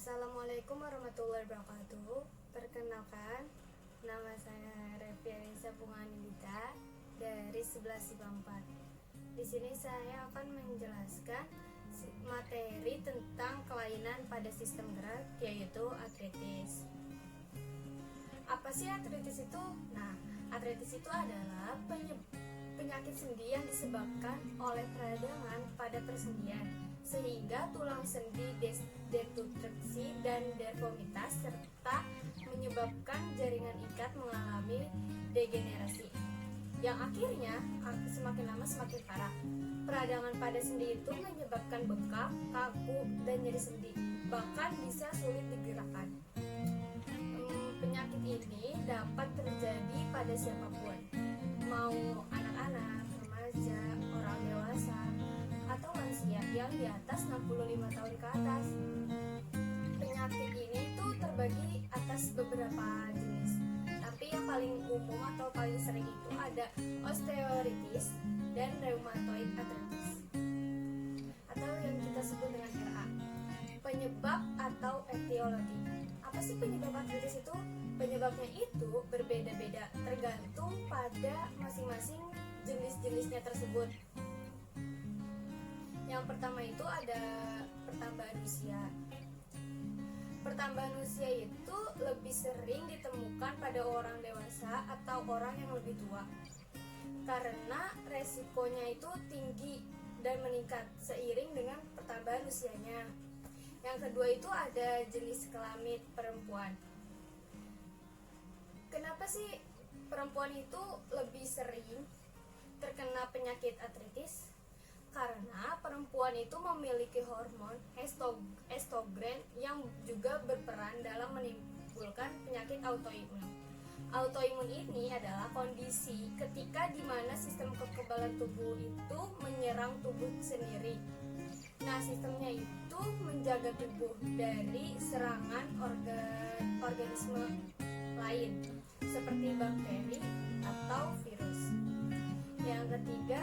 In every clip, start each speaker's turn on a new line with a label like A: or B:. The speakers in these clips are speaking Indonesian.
A: Assalamualaikum warahmatullahi wabarakatuh. Perkenalkan, nama saya Revianisa Punganindita dari 11 IPA 4. Di sini saya akan menjelaskan materi tentang kelainan pada sistem gerak, yaitu artritis. Apa sih artritis itu? Nah, artritis itu adalah penyakit sendi yang disebabkan oleh peradangan pada persendian, sehingga tulang sendi detutriksi dan deformitas, serta menyebabkan jaringan ikat mengalami degenerasi, yang akhirnya semakin lama semakin parah. Peradangan pada sendi itu menyebabkan bengkak, kaku, dan nyeri sendi, bahkan bisa sulit digerakkan. Penyakit ini dapat terjadi pada siapapun, mau anak-anak, remaja, orang dewasa, atau lansia yang di atas 65 tahun ke atas. Penyakit ini tuh terbagi atas beberapa jenis, tapi yang paling umum atau paling sering itu ada osteoartritis dan rheumatoid arthritis, atau yang kita sebut dengan RA. Penyebab atau etiologi. Apa sih penyebab artritis itu? Penyebabnya itu berbeda-beda tergantung pada masing-masing jenis-jenisnya tersebut. Yang pertama itu ada pertambahan usia. Pertambahan usia itu lebih sering ditemukan pada orang dewasa atau orang yang lebih tua, karena resikonya itu tinggi dan meningkat seiring dengan pertambahan usianya. Yang kedua itu ada jenis kelamin perempuan. Kenapa sih perempuan itu lebih sering terkena penyakit artritis? Karena perempuan itu memiliki hormon estrogen yang juga berperan dalam menimbulkan penyakit autoimun. Autoimun ini adalah kondisi ketika di mana sistem kekebalan tubuh itu menyerang tubuh sendiri. Nah, sistemnya itu menjaga tubuh dari serangan organisme lain seperti bakteri atau virus. Yang ketiga,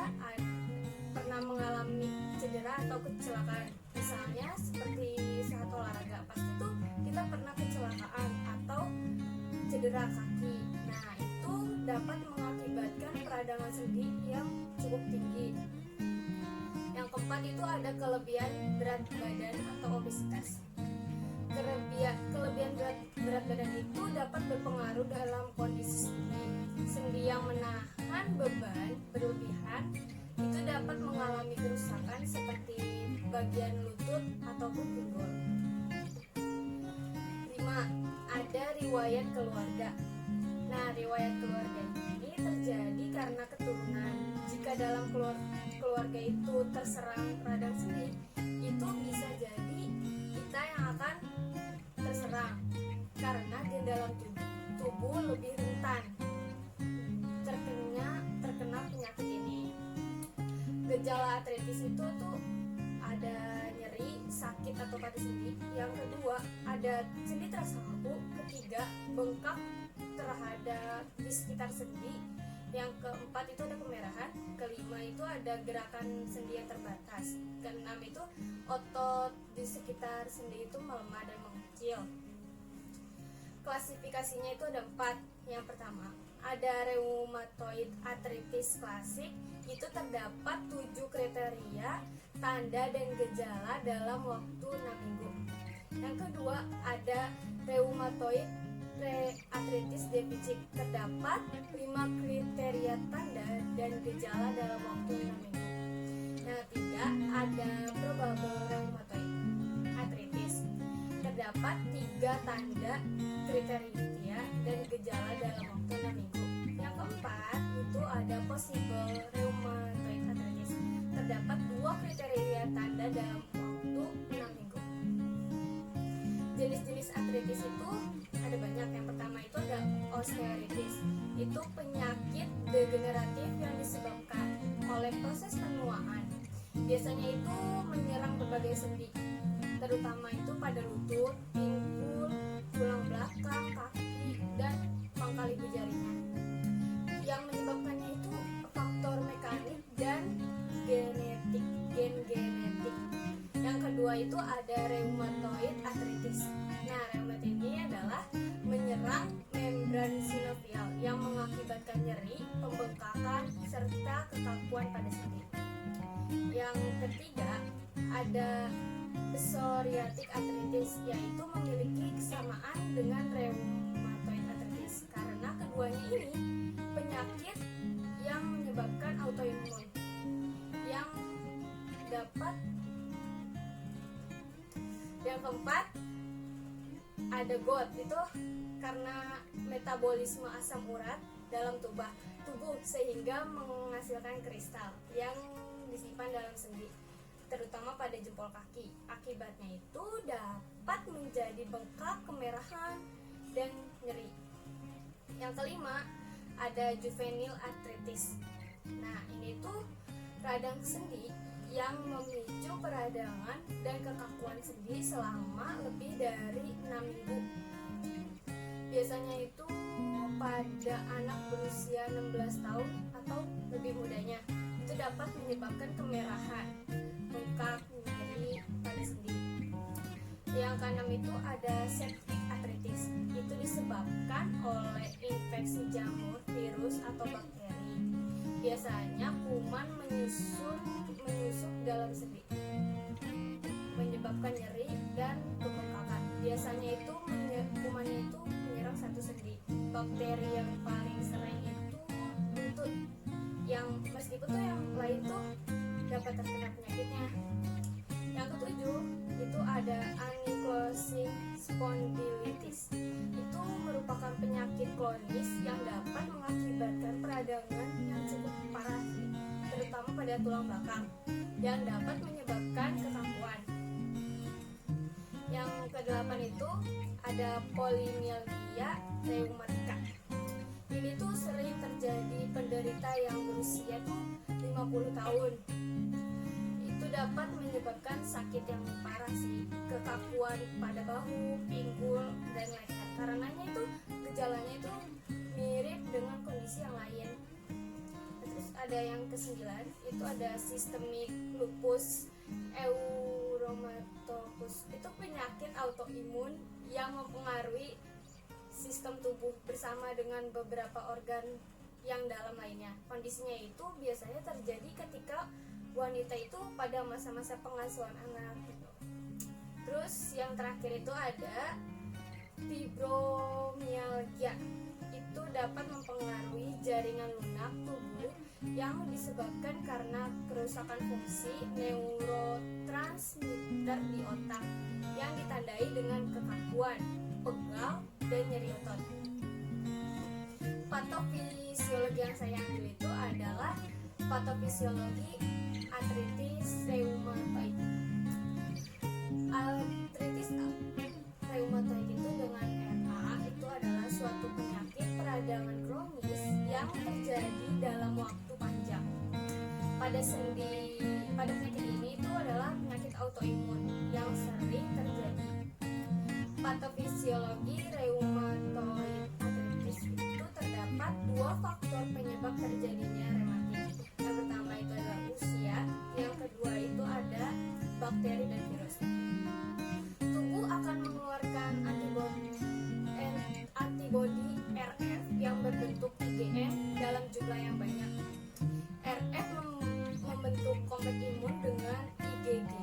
A: pernah mengalami cedera atau kecelakaan, misalnya seperti saat olahraga, pasti tuh kita pernah kecelakaan atau cedera kaki. Nah, itu dapat mengakibatkan peradangan sendi yang cukup tinggi. Yang keempat itu ada kelebihan berat badan atau obesitas. Kelebihan berat badan itu dapat berpengaruh dalam kondisi sendi yang menahan beban berlebihan itu dapat mengalami kerusakan seperti bagian lutut ataupun pinggul. 5. Ada riwayat keluarga. Nah, riwayat keluarga ini terjadi karena keturunan. Jika dalam keluarga itu terserang radang sendi, itu bisa jadi kita yang akan terserang, karena di dalam tubuh lebih rentan terkena penyakit ini. Gejala artritis itu tuh ada nyeri, sakit atau patah sendi. Yang kedua ada sendi terasa kaku. Ketiga, bengkak terhadap di sekitar sendi. Yang keempat itu ada kemerahan. Kelima itu ada gerakan sendi yang terbatas. Keenam itu otot di sekitar sendi itu melemah dan mengecil. Klasifikasinya itu ada 4. Yang pertama ada rheumatoid arthritis klasik. Itu terdapat 7 kriteria, tanda dan gejala dalam waktu 6 minggu. Yang kedua ada rheumatoid arthritis defisit. Terdapat 5 kriteria tanda dan gejala dalam waktu 6 minggu. Yang ketiga ada probable rheumatoid arthritis. Terdapat 3 tanda, kriteria dan gejala dalam waktu 6 minggu. Yang keempat itu ada possible rheumatoid arthritis. Terdapat 2 kriteria tanda dalam waktu 6 minggu. Jenis-jenis artritis itu ada banyak. Yang pertama itu ada osteoartritis. Itu penyakit degeneratif yang disebabkan oleh proses penuaan. Biasanya itu menyerang berbagai sendi, terutama itu pada lutut, pinggul, tulang belakang, kaki, dan pangkal ibu jaringan. Yang menyebabkannya itu faktor mekanik dan gen genetik. Yang kedua itu ada rheumatoid arthritis. serta kekakuan pada sendi. Yang ketiga, ada psoriatic arthritis, yaitu memiliki kesamaan dengan rheumatoid arthritis karena keduanya ini penyakit yang menyebabkan autoimun yang dapat. Yang keempat, ada GOUT, itu karena metabolisme asam urat dalam tubuh sehingga menghasilkan kristal yang disimpan dalam sendi, terutama pada jempol kaki. Akibatnya itu dapat menjadi bengkak, kemerahan, dan nyeri. Yang kelima, ada juvenile arthritis. Nah, ini tuh radang sendi yang memicu peradangan dan kekakuan sendi selama lebih dari 6 minggu. Biasanya itu pada anak berusia 16 tahun atau lebih mudanya. Itu dapat menyebabkan kemerahan, bengkak, nyeri pada sendi. Yang keenam itu ada septic arthritis. Itu disebabkan oleh infeksi jamur, virus, atau bakteri. Biasanya kuman menyusup dalam sendi, menyebabkan nyeri dan pembengkakan. Biasanya itu kumannya itu menyerang satu sendi. Bakteri yang paling sering itu buntut, yang meskipun tuh yang lain tuh dapat terkena penyakitnya. Yang ketujuh itu ada ankylosing spondylitis. Itu merupakan penyakit kronis yang dapat mengakibatkan peradangan yang cukup parah, terutama pada tulang belakang, yang dapat menyebabkan kekakuan. Yang kedelapan itu ada polymyalgia rheumatica. Ini tuh sering terjadi penderita yang berusia tuh 50 tahun. Itu dapat menyebabkan sakit yang parah sih, kekakuan pada bahu, pinggul, dan leher. Karenanya itu gejalanya itu mirip dengan kondisi yang lain. Terus ada yang kesembilan, itu ada systemic lupus erythematosus. Itu penyakit autoimun yang mempengaruhi sistem tubuh bersama dengan beberapa organ yang dalam lainnya. Kondisinya itu biasanya terjadi ketika wanita itu pada masa-masa pengasuhan anak gitu. Terus yang terakhir itu ada fibromyalgia. Itu dapat mempengaruhi jaringan lunak tubuh yang disebabkan karena kerusakan fungsi neurotransmitter di otak yang ditandai dengan kekakuan, pegal, dan nyeri otot. Patofisiologi yang saya ambil itu adalah patofisiologi artritis reumatoid. Artritis reumatoid itu dengan RA itu adalah suatu penyakit peradangan kronis yang terjadi dalam waktu panjang pada sendi. Pada penyakit ini itu adalah penyakit autoimun yang sering terjadi. Patofisiologi reumatoid artritis itu terdapat dua faktor penyebab terjadinya rematik. Yang pertama itu adalah usia, yang kedua itu ada bakteri dan virus. Tubuh akan mengeluarkan antibodi RF yang berbentuk IgM dalam jumlah yang banyak. RF membentuk kompleks imun dengan IgG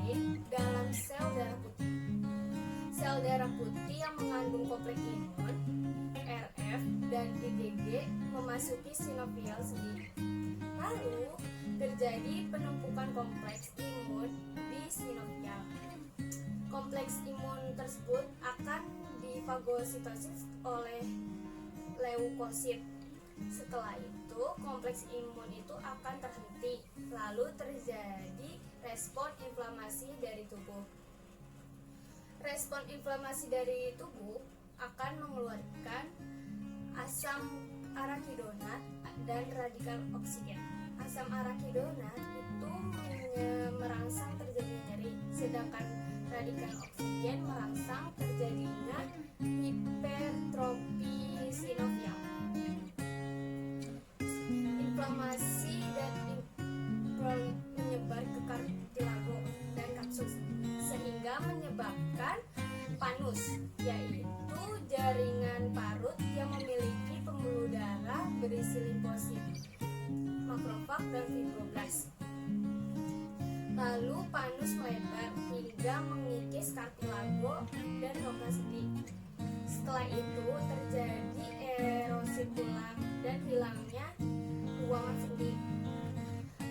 A: dalam sel darah putih. Sel darah putih yang mengandung kompleks imun RF dan IgG memasuki sinovial sendi. Lalu terjadi penumpukan kompleks imun di sinovial. Kompleks imun tersebut akan difagositosis oleh leukosit. Setelah itu kompleks imun itu akan terhenti, lalu terjadi respon inflamasi dari tubuh. Respon inflamasi dari tubuh akan mengeluarkan asam arakidonat dan radikal oksigen. Asam arakidonat itu merangsang terjadinya nyeri, sedangkan radikal oksigen merangsang terjadinya hipertrofi sinovial. Inflamasi dan menyebar ke kartilago dan kapsul sehingga menyebabkan panus, yaitu jaringan parut yang memiliki pembuluh darah berisi limfosit. makrofag, dan fibroblast. Lalu panus melebar hingga mengikis kartilago dan rongga sendi. Setelah itu terjadi erosi tulang dan hilangnya ruangan sendi.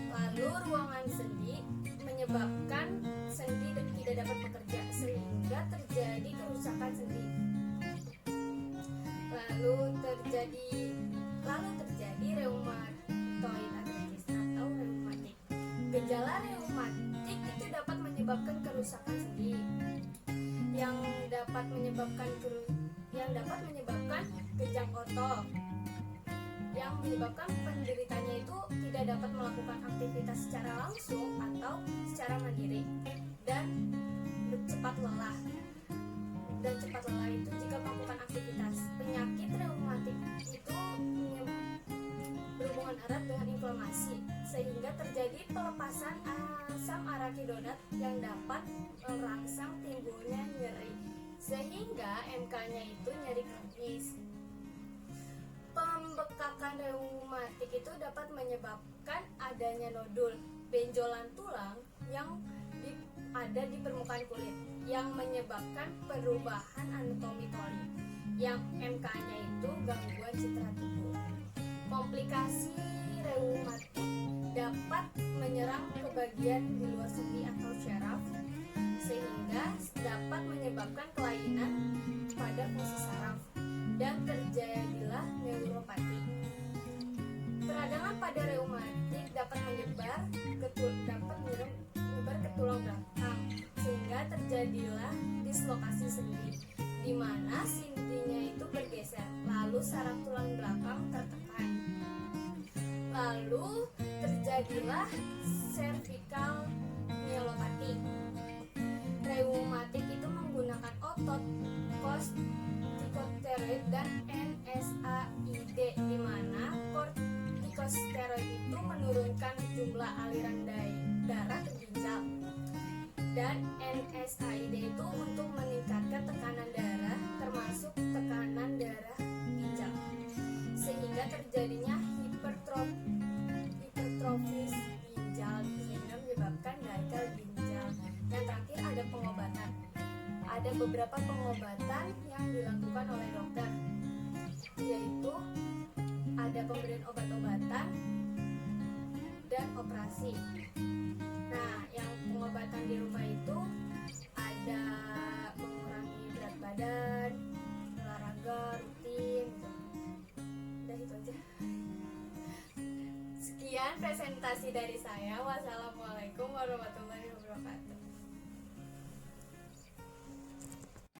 A: Lalu ruangan sendi menyebabkan sendi tidak dapat bekerja sehingga terjadi kerusakan sendi. Lalu terjadi reumatoid arthritis atau reumatik. Gejala reumatik itu dapat menyebabkan kerusakan sendi yang dapat menyebabkan kejang otot, yang menyebabkan penderitanya itu tidak dapat melakukan aktivitas secara langsung atau secara mandiri dan cepat lelah. Dan cepat lelah itu jika melakukan aktivitas. Penyakit reumatik itu berhubungan erat dengan inflamasi sehingga terjadi pelepasan asam arakidonat yang dapat merangsang timbulnya nyeri sehingga MK-nya itu nyeri kronis. Pembekakan reumatik itu dapat menyebabkan adanya nodul, benjolan tulang yang ada di permukaan kulit yang menyebabkan perubahan anatomi poli, yang MK-nya itu gangguan citra tubuh. Komplikasi reumatik dapat menyerang ke bagian di luar sendi atau syaraf sehingga dapat menyebabkan kelainan pada fungsi saraf dan terjadilah neuropati. Peradangan pada reumatik dapat menyebar ke tulang belakang sehingga terjadilah dislokasi sendi di mana sendinya itu bergeser, lalu saraf tulang belakang tertekan. Lalu terjadilah cervical myelopati. Reumatik itu menggunakan otot kortikosteroid dan NSAID di mana kortikosteroid itu menurunkan jumlah aliran darah ke ginjal dan NSAID itu untuk meningkatkan tekanan darah termasuk tekanan darah ginjal sehingga terjadinya hipertrofis ginjal sehingga menyebabkan gagal ginjal. Dan terakhir ada pengobatan. Ada beberapa pengobatan yang dilakukan oleh dokter, yaitu ada pemberian obat-obatan dan operasi. Nah, yang pengobatan di rumah itu ada mengurangi berat badan, olahraga rutin gitu. Udah itu aja. Sekian presentasi dari saya. Wassalamualaikum warahmatullahi wabarakatuh.